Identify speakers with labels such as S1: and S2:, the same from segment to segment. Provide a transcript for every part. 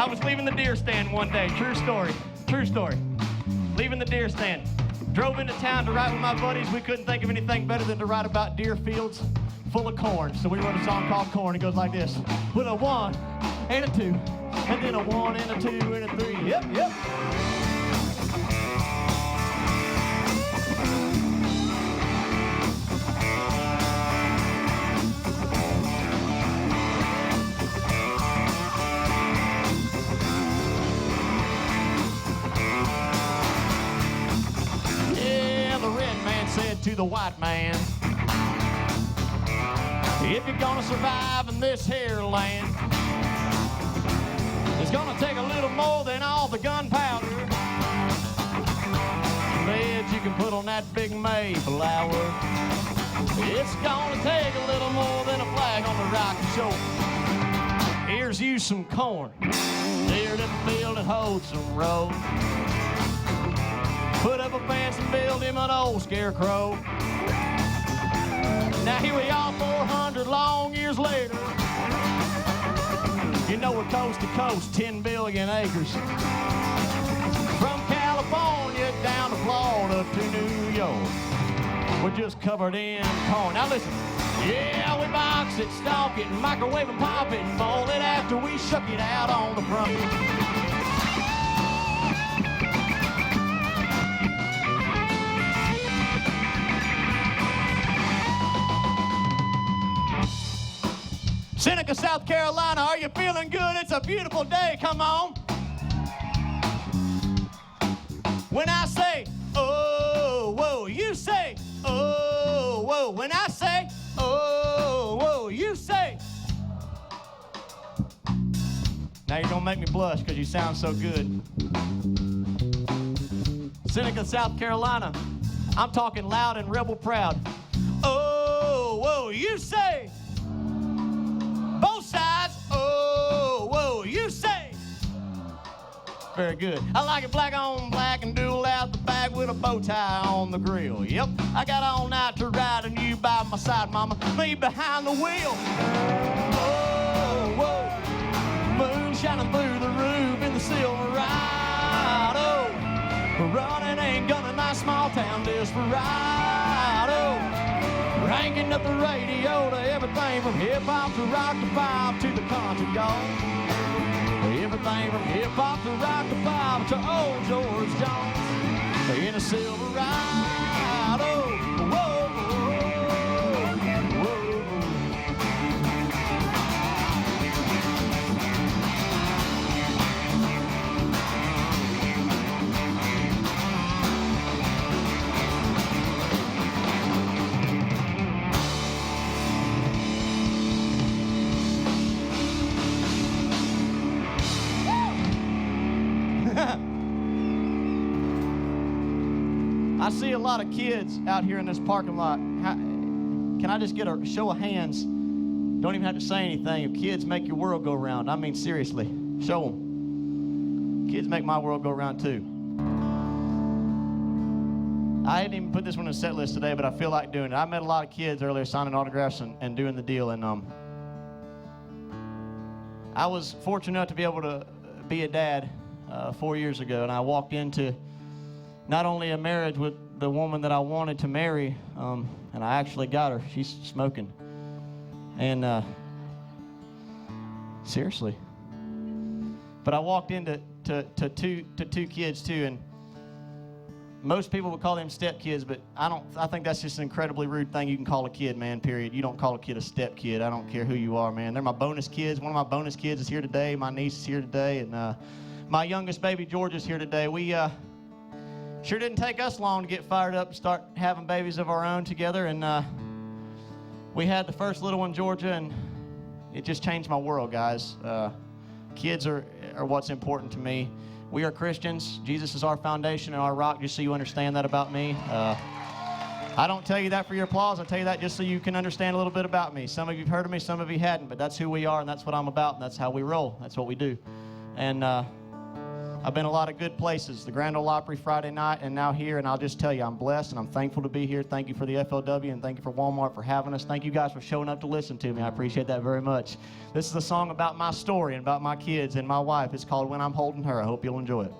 S1: I was leaving the deer stand one day. True story. True story. Leaving the deer stand. Drove into town to write with my buddies. We couldn't think of anything better than to write about deer fields full of corn. So we wrote a song called Corn. It goes like this. With a 1 and a 2, and then a 1 and a 2 and a 3. Yep, yep. To the white man, if you're gonna survive in this here land, it's gonna take a little more than all the gunpowder lead you can put on that big Mayflower. It's gonna take a little more than a flag on the rocky shore. Here's you some corn, cleared up a field and hoed some road. Put up a fence and build him an old scarecrow. Now here we are 400 long years later. You know we're coast to coast, 10 billion acres. From California down to Florida to New York. We're just covered in corn. Now listen, yeah, we box it, stalk it, microwave and pop it, and fold it after we shuck it out on the front. Seneca, South Carolina, are you feeling good? It's a beautiful day, come on. When I say, oh, whoa, you say, oh, whoa. When I say, oh, whoa, you say. Now you're gonna make me blush because you sound so good. Seneca, South Carolina, I'm talking loud and rebel proud. Oh, whoa, you say. Both sides, oh, whoa, you say. Very good. I like it black on black and dual out the back with a bow tie on the grill. Yep, I got all night to ride and you by my side, mama, me behind the wheel. Oh, whoa, moon shining through the roof in the Silverado. Running ain't gonna my small town desperado. Cranking up the radio to everything from hip-hop to rock to pop to the country, y'all. Everything from hip-hop to rock to pop to old George Jones in a Silverado. Whoa, whoa. I see a lot of kids out here in this parking lot. Can I just get a show of hands? Don't even have to say anything. If kids make your world go round, I mean seriously, show them. Kids make my world go round too. I didn't even put this one in the set list today, but I feel like doing it. I met a lot of kids earlier signing autographs and doing the deal, and I was fortunate enough to be able to be a dad 4 years ago, and I walked into not only a marriage with the woman that I wanted to marry, and I actually got her. She's smoking. And seriously. But I walked into two kids too, and most people would call them step kids, but I think that's just an incredibly rude thing you can call a kid, man, period. You don't call a kid a step kid. I don't care who you are, man. They're my bonus kids. One of my bonus kids is here today. My niece is here today, and my youngest baby, George, is here today. We sure didn't take us long to get fired up and start having babies of our own together, and we had the first little one, Georgia, and it just changed my world, guys. Kids are what's important to me. We are Christians. Jesus is our foundation and our rock, just so you understand that about me. I don't tell you that for your applause. I tell you that just so you can understand a little bit about me. Some of you have heard of me, some of you hadn't, but that's who we are, and that's what I'm about, and that's how we roll. That's what we do. And I've been a lot of good places, the Grand Ole Opry Friday night and now here, and I'll just tell you, I'm blessed and I'm thankful to be here. Thank you for the FLW and thank you for Walmart for having us. Thank you guys for showing up to listen to me. I appreciate that very much. This is a song about my story and about my kids and my wife. It's called When I'm Holding Her. I hope you'll enjoy it.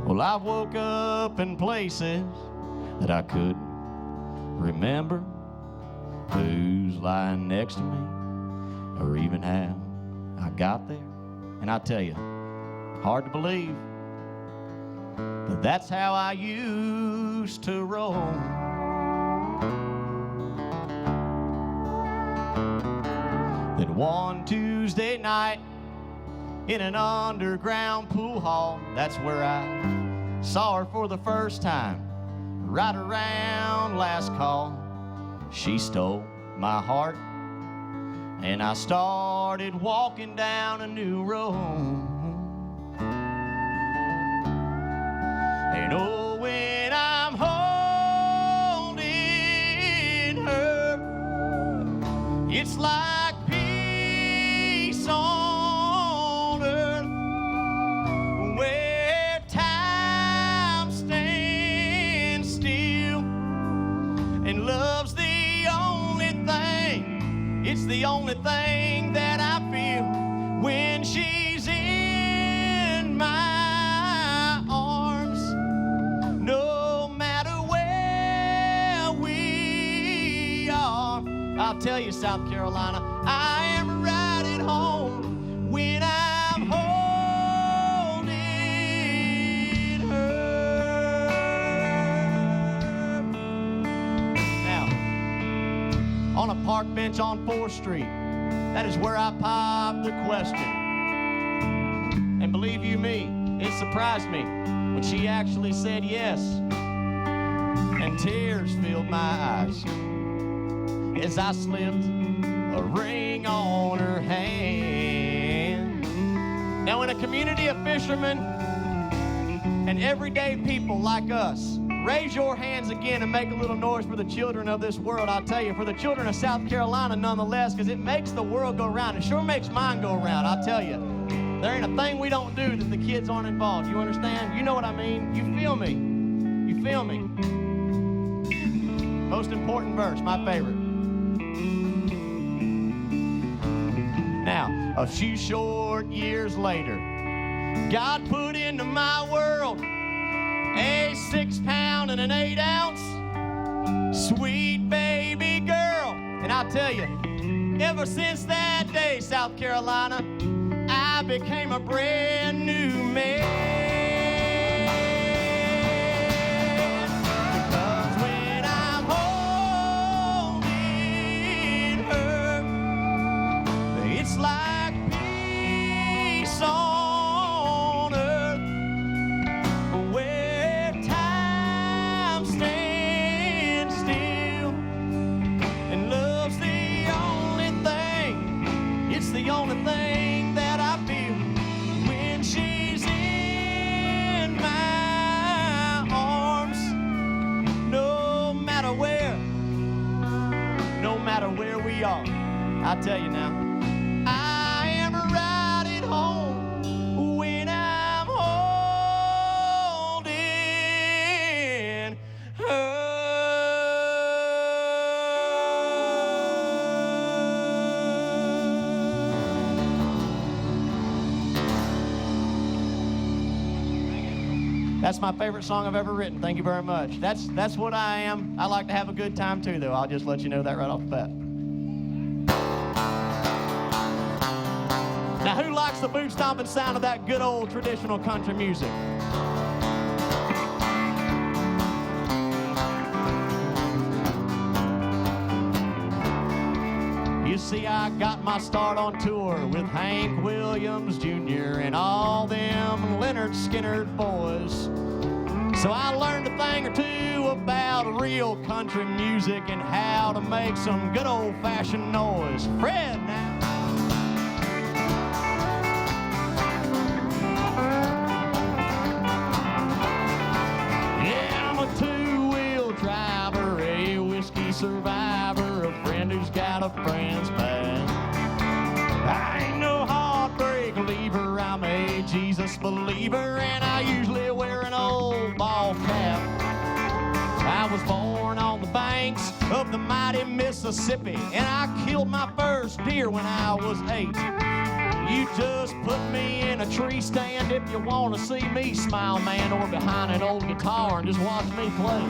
S1: Well, I've woke up in places that I couldn't remember who's lying next to me or even how I got there. And I tell you, hard to believe, but that's how I used to roll. Then one Tuesday night in an underground pool hall, that's where I saw her for the first time, right around last call. She stole my heart, and I started walking down a new road. And oh, when I'm holding her, it's like peace on earth, where time stands still, and love's the only thing, it's the only thing that I feel when she's in my arms. No matter where we are, I'll tell you, South Carolina, I am right at home when I'm holding her. Now, on a park bench on 4th Street, that is where I popped the question. And believe you me, it surprised me when she actually said yes. And tears filled my eyes as I slipped a ring on her hand. Now, in a community of fishermen and everyday people like us, raise your hands again and make a little noise for the children of this world. I'll tell you, for the children of South Carolina nonetheless, because it makes the world go round. It sure makes mine go round, I'll tell you. There ain't a thing we don't do that the kids aren't involved. You understand? You know what I mean? You feel me? You feel me? Most important verse, my favorite. Now, a few short years later, God put into my world a 6-pound and an 8-ounce sweet baby girl. And I'll tell you, ever since that day, South Carolina, I became a brand new man. Because when I'm holding her, it's like peace on earth, where time stands still, and love's the only thing, it's the only thing that I feel when she's in my arms. No matter where we are, I tell you now, I am right at home when I'm holding her. That's my favorite song I've ever written. Thank you very much. That's what I am. I like to have a good time too, though. I'll just let you know that right off the bat. Now, who likes the boot stomping sound of that good old traditional country music? You see, I got my start on tour with Hank Williams Jr. and all them Leonard Skinner boys. So I learned a thing or two about real country music and how to make some good old-fashioned noise. Fred now. Yeah. night a friend's bad. I ain't no heartbreak leaver, I'm a Jesus believer, and I usually wear an old ball cap. I was born on the banks of the mighty Mississippi, and I killed my first deer when I was 8. You just put me in a tree stand if you want to see me smile, man, or behind an old guitar and just watch me play.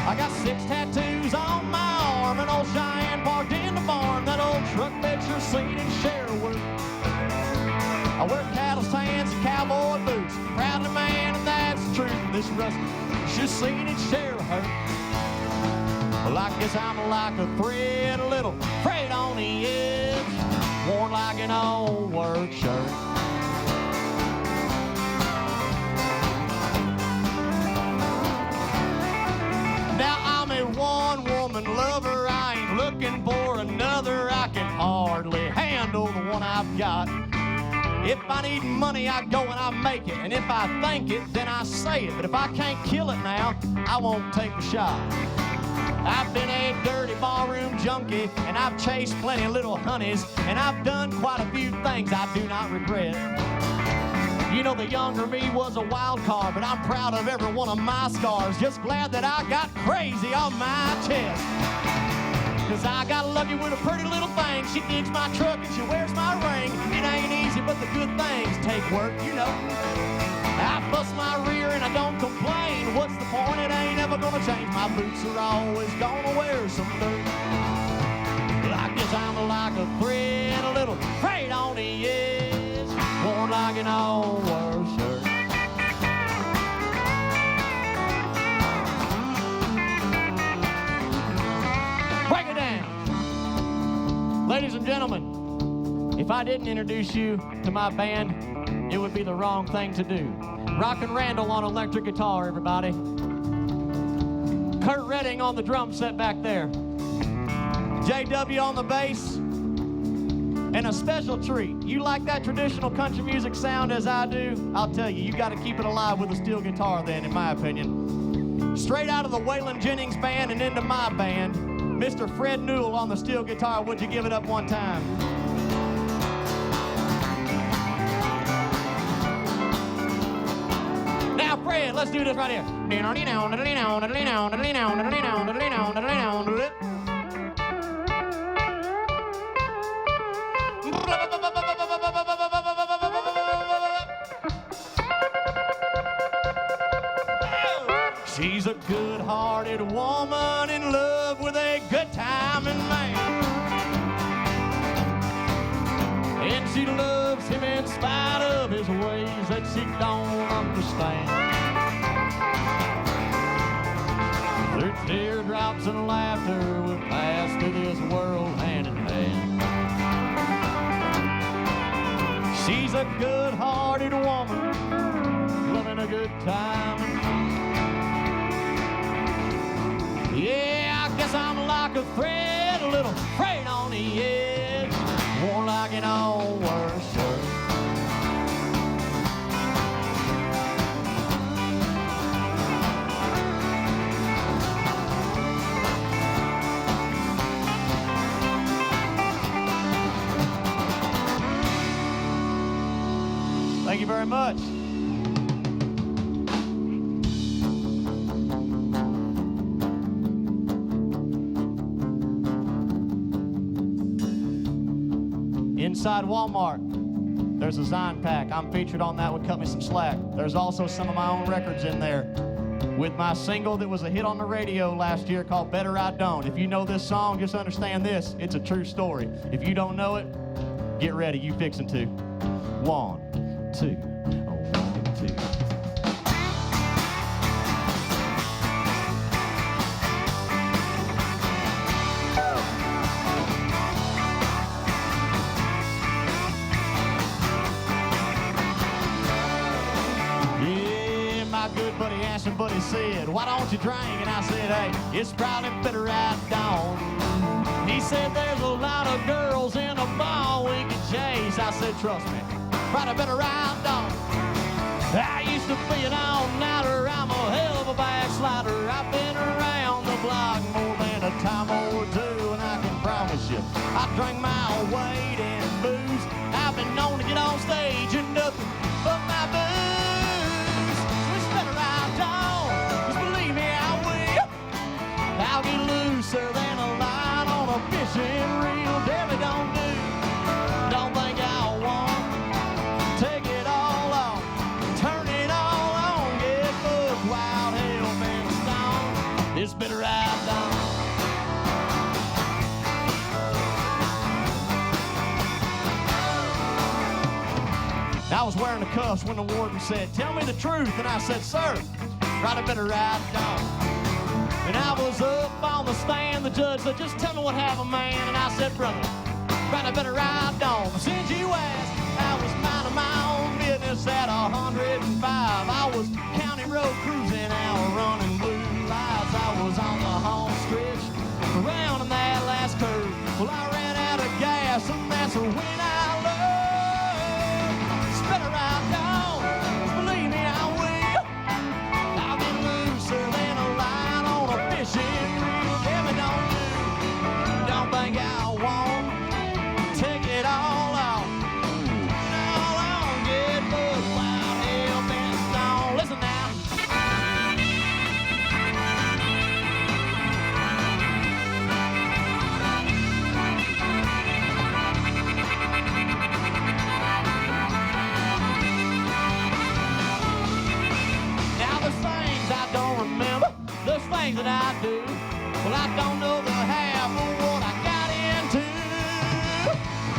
S1: I got 6 tattoos on my arm, an old Cheyenne parked in the barn, that old truck makes your seat and share work. I wear cattle stands and cowboy boots, proudly man, and that's the truth. This rusty should seen and share hurt. Well, I guess I'm like a thread, a little frayed on the edge, worn like an old work shirt. Now I'm a one-woman lover, I ain't looking for another. I can hardly handle the one I've got. If I need money, I go and I make it, and if I think it, then I say it. But if I can't kill it now, I won't take the shot. I've been a dirty ballroom junkie, and I've chased plenty of little honeys, and I've done quite a few things I do not regret. You know, the younger me was a wild card, but I'm proud of every one of my scars. Just glad that I got crazy on my chest. 'Cause I gotta love you with a pretty little thing. She digs my truck and she wears my ring. It ain't easy, but the good things take work, you know. I bust my rear and I don't complain. What's the point? It ain't ever gonna change. My boots are always gonna wear some dirt. Well, I guess I'm like a thread, a little frayed on the edge, worn like an old work shirt. Break it down. Ladies and gentlemen, if I didn't introduce you to my band, it would be the wrong thing to do. Rockin' Randall on electric guitar, everybody. Kurt Redding on the drum set back there. JW on the bass. And a special treat. You like that traditional country music sound as I do? I'll tell you, you got to keep it alive with a steel guitar then, in my opinion. Straight out of the Waylon Jennings band and into my band, Mr. Fred Newell on the steel guitar. Would you give it up one time? Now, Fred, let's do this right here. She's a good-hearted woman in love with a good-timing man. And she loves him in spite of his ways that she don't understand. Through teardrops and laughter, we'll pass through this world hand in hand. She's a good-hearted woman, loving a good time. Yeah, I guess I'm like a thread, a little frayed on the edge, worn like an old work shirt. Thank you very much. Inside Walmart, there's a Zion pack. I'm featured on that one, Cut Me Some Slack. There's also some of my own records in there with my single that was a hit on the radio last year called Better I Don't. If you know this song, just understand this. It's a true story. If you don't know it, get ready. You fixin' to. 1, 2. 1, 2. Good buddy asked me, but he said, why don't you drink? And I said, hey, it's probably better at dawn. He said, there's a lot of girls in a bar we can chase. I said, trust me, probably better at dawn. I used to be an all-nighter, I'm a hell of a backslider. I've been around the block more than a time or two, and I can handcuffs when the warden said, "Tell me the truth." And I said, "Sir, right, I better ride down." And I was up on the stand, the judge said, "Just tell me what happened, man." And I said, "Brother, right, I better ride down." Since you asked, I was minding my own business at 105. I was county road cruising out, running blue lights. I was on the home stretch, around in that last curve. Well, I ran out of gas, and that's when I learned. It's better ride down, believe me, I will. I'll be looser than a line on a fishing reel. Damn it, don't think I won't take it all off. All on, get booked, wild, hell bent stone. Listen now. There's things that I do, well, I don't know the half of what I got into.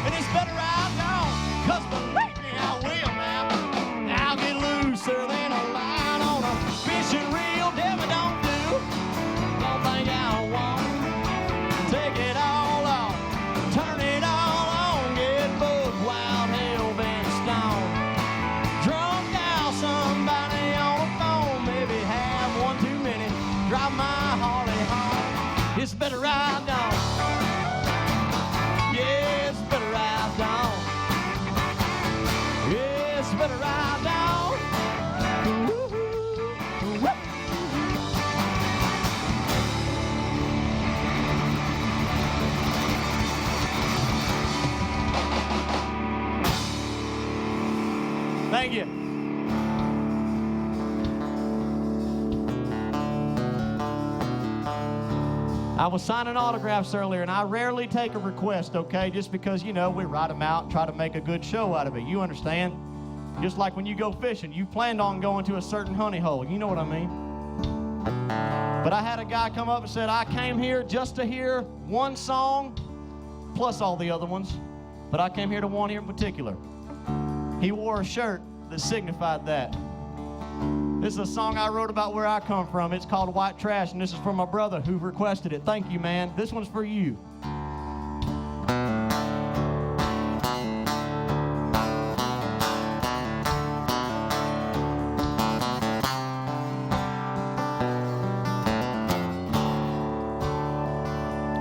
S1: And it's better I don't, 'cause believe me, I will now. I'll get looser than a line on a fishing reel. Damn it, don't think I won't take it all off, turn it all on, get booked, wild, hell bent stone. Drunk out, somebody on the phone, maybe have one too many. Drive my Harley home. It's better ride down. Yeah, it's better ride down. Yeah, it's better ride down. Ooh-hoo. Thank you. I was signing autographs earlier, and I rarely take a request, okay? Just because, you know, we write them out and try to make a good show out of it. You understand? Just like when you go fishing, you planned on going to a certain honey hole. You know what I mean? But I had a guy come up and said, "I came here just to hear one song, plus all the other ones, but I came here to one here in particular." He wore a shirt that signified that. This is a song I wrote about where I come from. It's called White Trash, and this is from my brother who requested it. Thank you, man. This one's for you.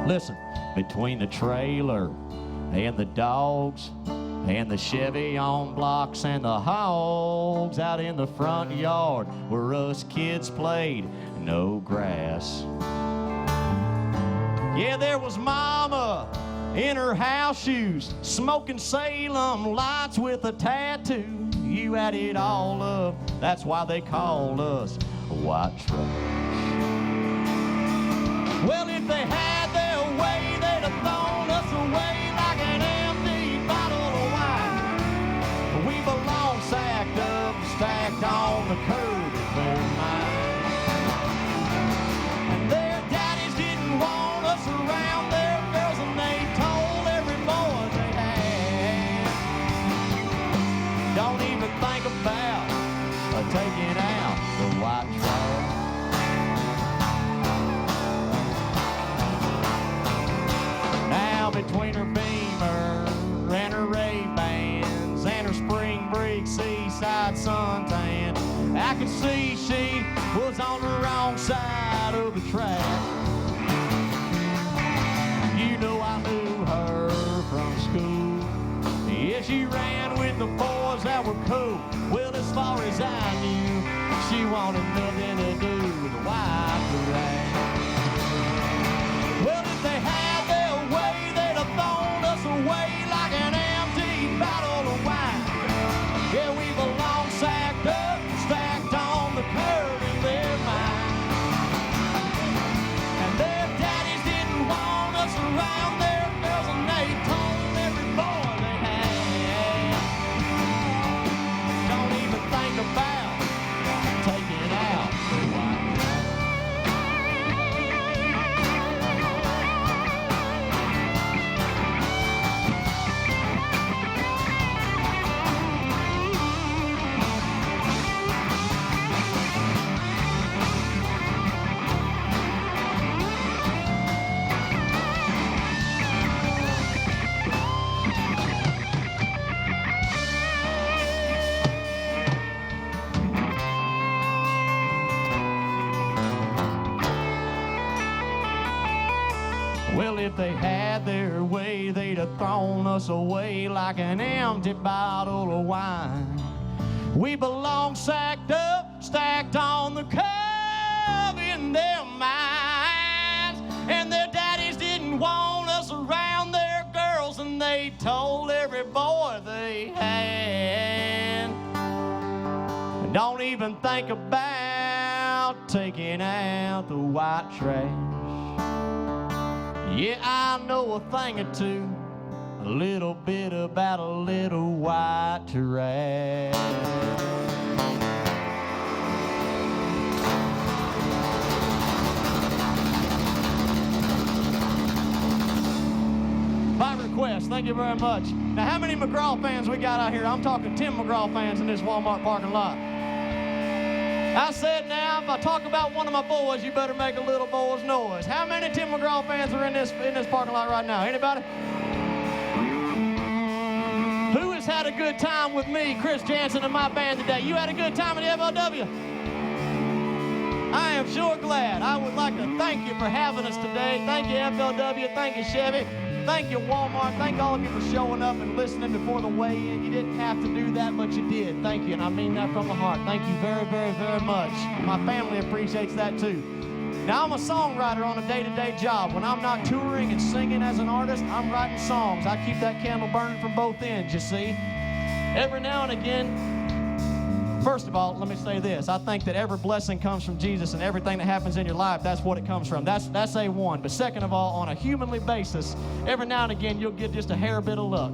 S1: Listen, between the trailer and the dogs and the Chevy on blocks and the hogs out in the front yard where us kids played no grass. Yeah, there was Mama in her house shoes, smoking Salem lights with a tattoo. You add it all up, that's why they called us white trash. Well, if they had their way, they'd have thrown us away like an empty bottle of wine. We belong sacked up, stacked on the curb in their mind. And their daddies didn't want us around their girls, and they told every boy they had, "Don't even think about taking out the white trash." Now between her Beamer and her Ray-Bans and her spring break seaside suntan, I could see she was on the wrong side of the track. You know I knew her from school. Yeah, she ran with the boys that were cool. Well, as far as I knew, she wanted nothing to do with the white trash. Well, if they had their way, they'd have thrown us away like an empty bottle of wine. Yeah, we belong sacked up, stacked on the curb in their mind. And their daddies didn't want us around their girls, and they told every boy they had, "Don't even think about taking out the Well, if they had their way, they'd have thrown us away like an empty bottle of wine. We belong sacked up, stacked on the curb in their minds. And their daddies didn't want us around their girls, and they told every boy they had. Don't even think about taking out the white trash. Yeah, I know a thing or two, a little bit about a little white trash. By request, thank you very much. Now, how many McGraw fans we got out here? I'm talking 10 McGraw fans in this Walmart parking lot. I said now, if I talk about one of my boys, you better make a little boy's noise. How many Tim McGraw fans are in this parking lot right now? Anybody? Who has had a good time with me, Chris Janson, and my band today? You had a good time at the FLW? I am sure glad. I would like to thank you for having us today. Thank you, FLW. Thank you, Chevy. Thank you, Walmart. Thank all of you for showing up and listening before the weigh-in. You didn't have to do that, but you did. Thank you, and I mean that from the heart. Thank you very, very, very much. My family appreciates that, too. Now, I'm a songwriter on a day-to-day job. When I'm not touring and singing as an artist, I'm writing songs. I keep that candle burning from both ends, you see. Every now and again, first of all, let me say this. I think that every blessing comes from Jesus, and everything that happens in your life, that's what it comes from. That's A1. But second of all, on a humanly basis, every now and again, you'll get just a hair bit of luck.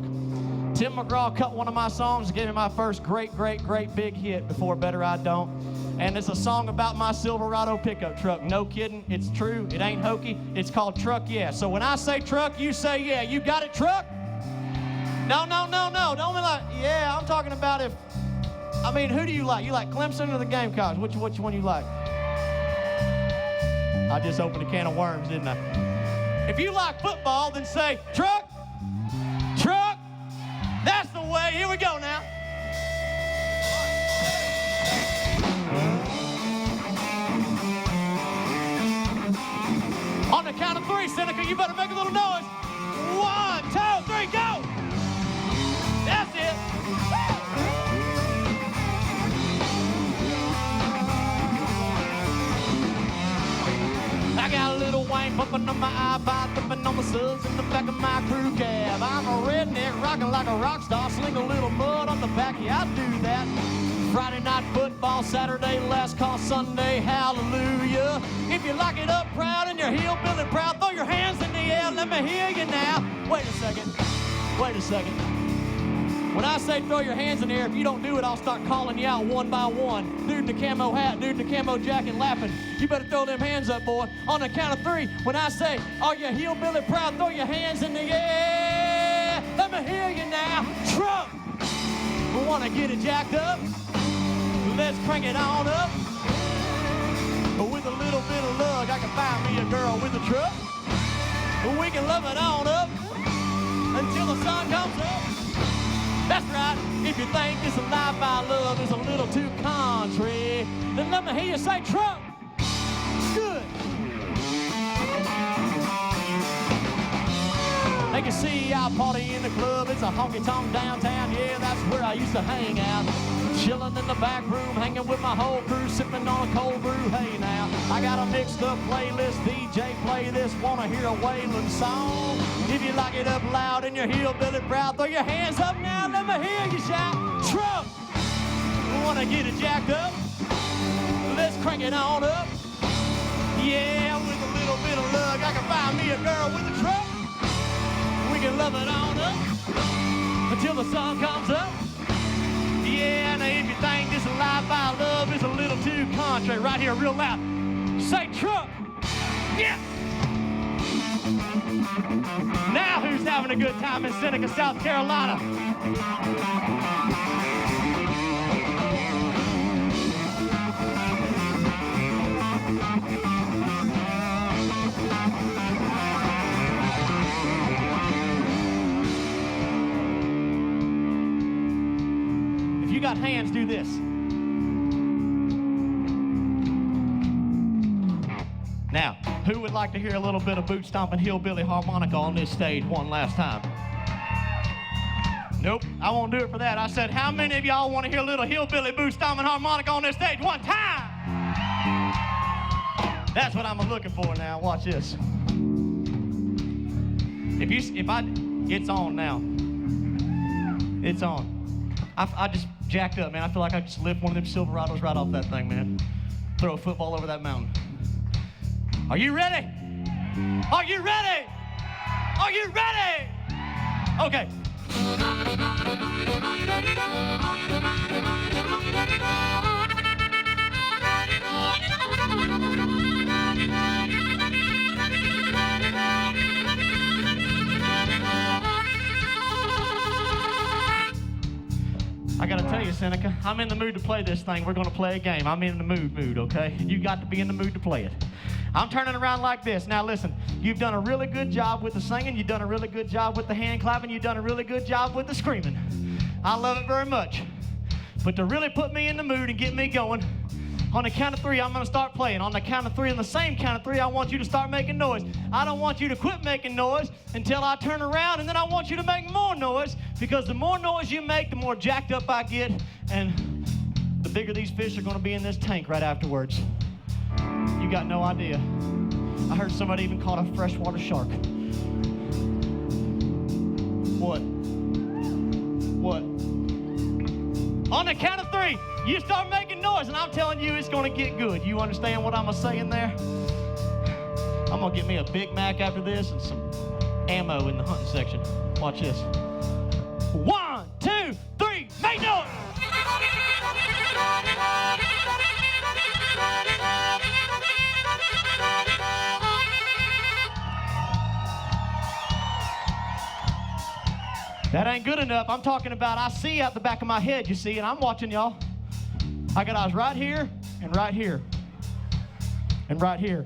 S1: Tim McGraw cut one of my songs and gave me my first great big hit before Better I Don't. And it's a song about my Silverado pickup truck. No kidding, it's true, it ain't hokey. It's called Truck Yeah. So when I say truck, you say yeah. You got it, truck? No. Don't be like, yeah, I'm talking about if, I mean, who do you like? You like Clemson or the Gamecocks? Which one you like? I just opened a can of worms, didn't I? If you like football, then say, truck, truck. That's the way. Here we go now. On the count of three, Seneca, you better make a little noise. 1, 2, 3, go. That's it. I got a little Wayne bumping on my iPod, thumping on my subs in the back of my crew cab. I'm a redneck, rocking like a rock star, sling a little mud on the back, yeah, I do that. Friday night football, Saturday last call, Sunday, hallelujah. If you lock it up proud and you're hillbilly proud, throw your hands in the air, let me hear you now. Wait a second. When I say throw your hands in the air, if you don't do it, I'll start calling you out one by one. Dude in the camo hat, dude in the camo jacket laughing. You better throw them hands up, boy. On the count of three, when I say, are you hillbilly proud, throw your hands in the air. Let me hear you now. Truck. We want to get it jacked up. Let's crank it on up. With a little bit of luck, I can find me a girl with a truck. We can love it on up until the sun comes up. That's right, if you think this life I love is a little too country, then let me hear you say truck. Good. They can see I party in the club, it's a honky tonk downtown, yeah, that's where I used to hang out. Chilling in the back room, hanging with my whole crew, sipping on a cold brew, hey now. I got a mixed up playlist, DJ play this, wanna hear a wailing song. If you like it up loud and you're hillbilly proud, throw your hands up now, let me hear you shout. Truck, wanna get it jacked up? Let's crank it on up. Yeah, with a little bit of luck, I can find me a girl with a truck. We can love it on up until the sun comes up. Yeah, now if you think this life I love is a little too country, right here real loud, say truck. Yeah. Now who's having a good time in Seneca, South Carolina? If you got hands, do this. Now, Who would like to hear a little bit of boot stomping hillbilly harmonica on this stage one last time? Nope, I won't do it for that. I said, how many of y'all want to hear a little hillbilly boot stomping harmonica on this stage one time? That's what I'm looking for now. Watch this. It's on now. It's on. I just jacked up, man. I feel like I just lift one of them Silverados right off that thing, man. Throw a football over that mountain. Are you ready? Are you ready? Are you ready? Okay. I gotta tell you, Seneca, I'm in the mood to play this thing. We're gonna play a game. I'm in the mood, okay? You got to be in the mood to play it. I'm turning around like this. Now listen, you've done a really good job with the singing. You've done a really good job with the hand clapping. You've done a really good job with the screaming. I love it very much. But to really put me in the mood and get me going, on the count of 3, I'm going to start playing. On the count of 3, on the same count of 3, I want you to start making noise. I don't want you to quit making noise until I turn around, and then I want you to make more noise, because the more noise you make, the more jacked up I get, and the bigger these fish are going to be in this tank right afterwards. You got no idea. I heard somebody even caught a freshwater shark. What? What? On the count of 3, you start making noise, and I'm telling you, it's going to get good. You understand what I'm saying there? I'm going to get me a Big Mac after this and some ammo in the hunting section. Watch this. 1, 2, 3, make noise! That ain't good enough. I'm talking about I see out the back of my head, you see, and I'm watching y'all. I got eyes right here and right here and right here.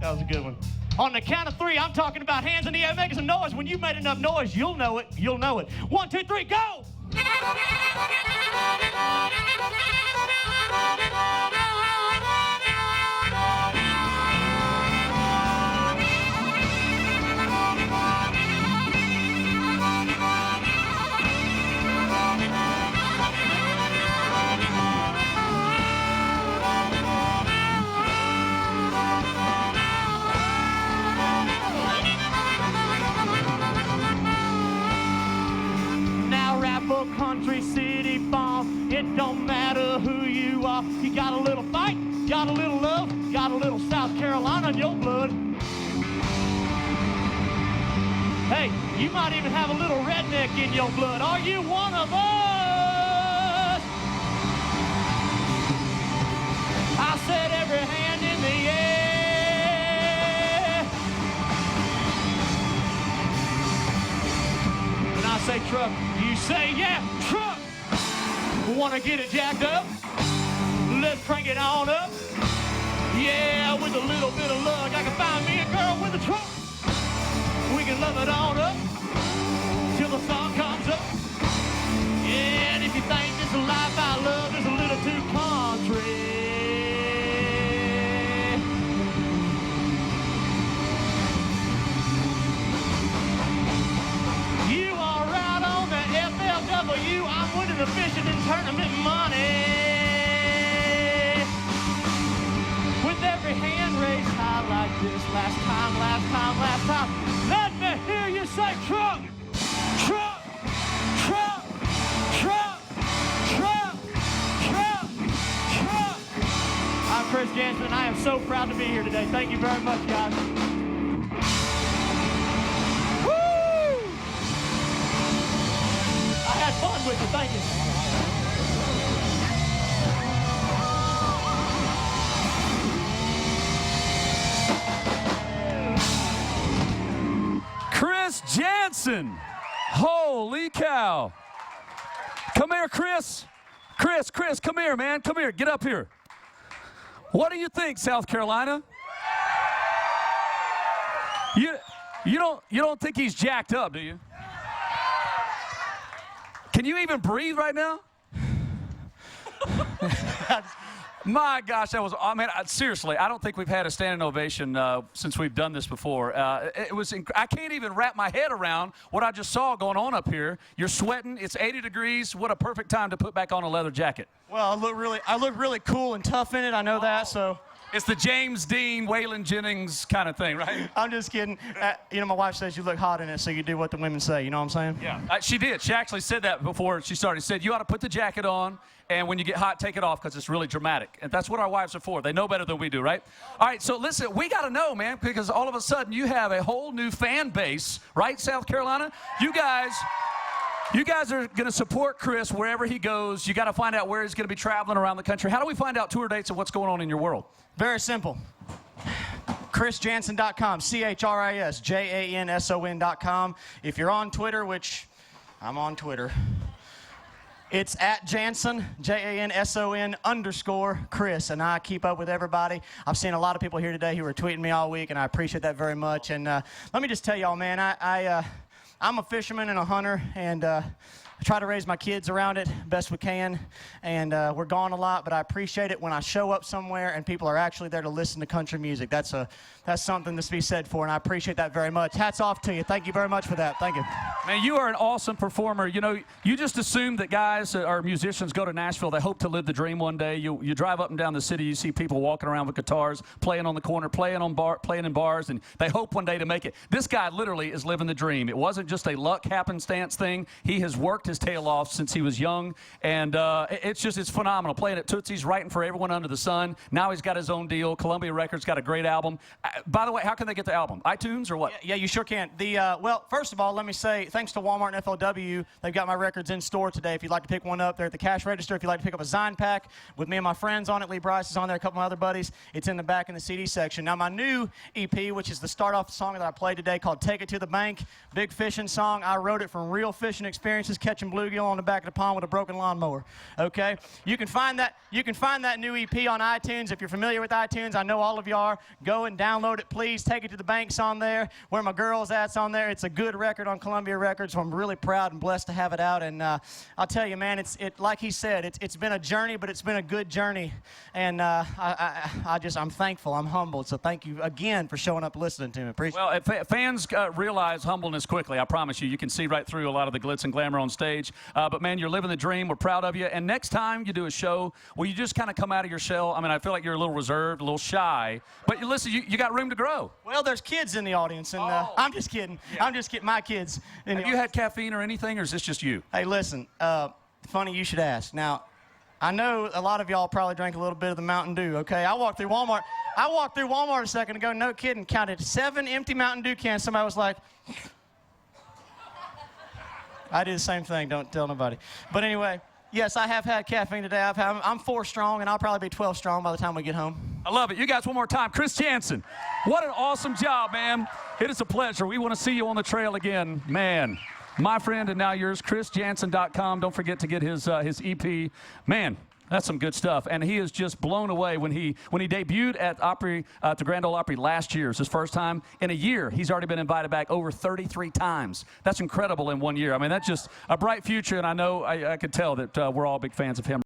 S1: That was a good one. On the count of 3, I'm talking about hands in the air, making some noise. When you've made enough noise, you'll know it. You'll know it. 1, 2, 3, go! Country, city, farm, it don't matter who you are. You got a little fight, got a little love, got a little South Carolina in your blood. Hey, you might even have a little redneck in your blood. Are you one of us? I said every hand in the air. When I say truck, you say, yeah, truck. Wanna get it jacked up? Let's crank it on up. Yeah, with a little bit of luck, I can find me a girl with a truck. We can love it on up till the sun comes up. Yeah, and if you think this is a life I love is a little too country, you are right on the FLW. I'm winning the fishing and tournament money. With every hand raised high like this. Last time, last time, last time. Let me hear you say truck, truck, truck, truck, truck, truck, truck. I'm Chris Janson, and I am so proud to be here today. Thank you very much, guys. Had fun with you, thank you.
S2: Chris Janson. Holy cow. Come here, Chris. Chris, come here, man. Come here, get up here. What do you think, South Carolina? You don't think he's jacked up, do you? Can you even breathe right now? My gosh, that was, I mean, seriously, I don't think we've had a standing ovation since we've done this before. I can't even wrap my head around what I just saw going on up here. You're sweating, it's 80 degrees. What a perfect time to put back on a leather jacket.
S1: Well, I look really cool and tough in it, I know that, so.
S2: It's the James Dean, Waylon Jennings kind of thing, right?
S1: I'm just kidding. You know, my wife says you look hot in it, so you do what the women say, you know what I'm saying?
S2: Yeah, she did. She actually said that before she started. She said, you ought to put the jacket on, and when you get hot, take it off, because it's really dramatic. And that's what our wives are for. They know better than we do, right? All right, so listen, we got to know, man, because all of a sudden you have a whole new fan base, right, South Carolina? You guys are going to support Chris wherever he goes. You got to find out where he's going to be traveling around the country. How do we find out tour dates and what's going on in your world?
S1: Very simple. ChrisJanson.com, ChrisJanson.com. If you're on Twitter, which I'm on Twitter, it's at Janson, JANSON_Chris, and I keep up with everybody. I've seen a lot of people here today who are tweeting me all week, and I appreciate that very much. And let me just tell y'all, man, I'm a fisherman and a hunter, and I try to raise my kids around it best we can, and we're gone a lot, but I appreciate it when I show up somewhere and people are actually there to listen to country music. That's something to be said for, and I appreciate that very much. Hats off to you. Thank you very much for that. Thank you.
S2: Man, you are an awesome performer. You know, you just assume that guys or musicians go to Nashville, they hope to live the dream one day. You drive up and down the city, you see people walking around with guitars, playing on the corner, playing in bars, and they hope one day to make it. This guy literally is living the dream. It wasn't just a luck happenstance thing. He has worked his tail off since he was young, and it's phenomenal. Playing at Tootsie's, writing for everyone under the sun. Now he's got his own deal. Columbia Records got a great album. By the way, how can they get the album? iTunes or what?
S1: Yeah, you sure can. Well, first of all, let me say thanks to Walmart and FLW. They've got my records in store today. If you'd like to pick one up, they're at the cash register. If you'd like to pick up a Zine pack with me and my friends on it, Lee Bryce is on there, a couple of my other buddies. It's in the back in the CD section. Now, my new EP, which is the start-off song that I played today, called Take It to the Bank, big fishing song. I wrote it from real fishing experiences, catching bluegill on the back of the pond with a broken lawnmower. Okay, you can find that new EP on iTunes. If you're familiar with iTunes, I know all of you are. Go and download it, please. Take It to the Bank's on there. Where My Girl's At's on there. It's a good record on Columbia Records, so I'm really proud and blessed to have it out. And I'll tell you, man, like he said, it's been a journey, but it's been a good journey. And I'm thankful. I'm humbled. So thank you again for showing up, listening to me. Appreciate it.
S2: Well, fans realize humbleness quickly. I promise you. You can see right through a lot of the glitz and glamour on stage. But man, you're living the dream. We're proud of you. And next time you do a show, will you just kind of come out of your shell? I mean, I feel like you're a little reserved, a little shy. But listen, you got room to grow.
S1: Well, there's kids in the audience, and I'm just kidding. Yeah. I'm just kidding. My kids.
S2: Have you had caffeine or anything, or is this just you?
S1: Hey, listen. Funny you should ask. Now, I know a lot of y'all probably drank a little bit of the Mountain Dew. Okay, I walked through Walmart a second ago. No kidding. Counted 7 empty Mountain Dew cans. Somebody was like. I did the same thing. Don't tell nobody. But anyway, yes, I have had caffeine today. I'm 4 strong, and I'll probably be 12 strong by the time we get home.
S2: I love it. You guys, one more time. Chris Janson. What an awesome job, man. It is a pleasure. We want to see you on the trail again. Man, my friend and now yours, ChrisJanson.com. Don't forget to get his EP. Man, that's some good stuff. And he is just blown away when he debuted at the Grand Ole Opry last year. It's his first time in a year. He's already been invited back over 33 times. That's incredible in 1 year. I mean, that's just a bright future, and I know I could tell that we're all big fans of him.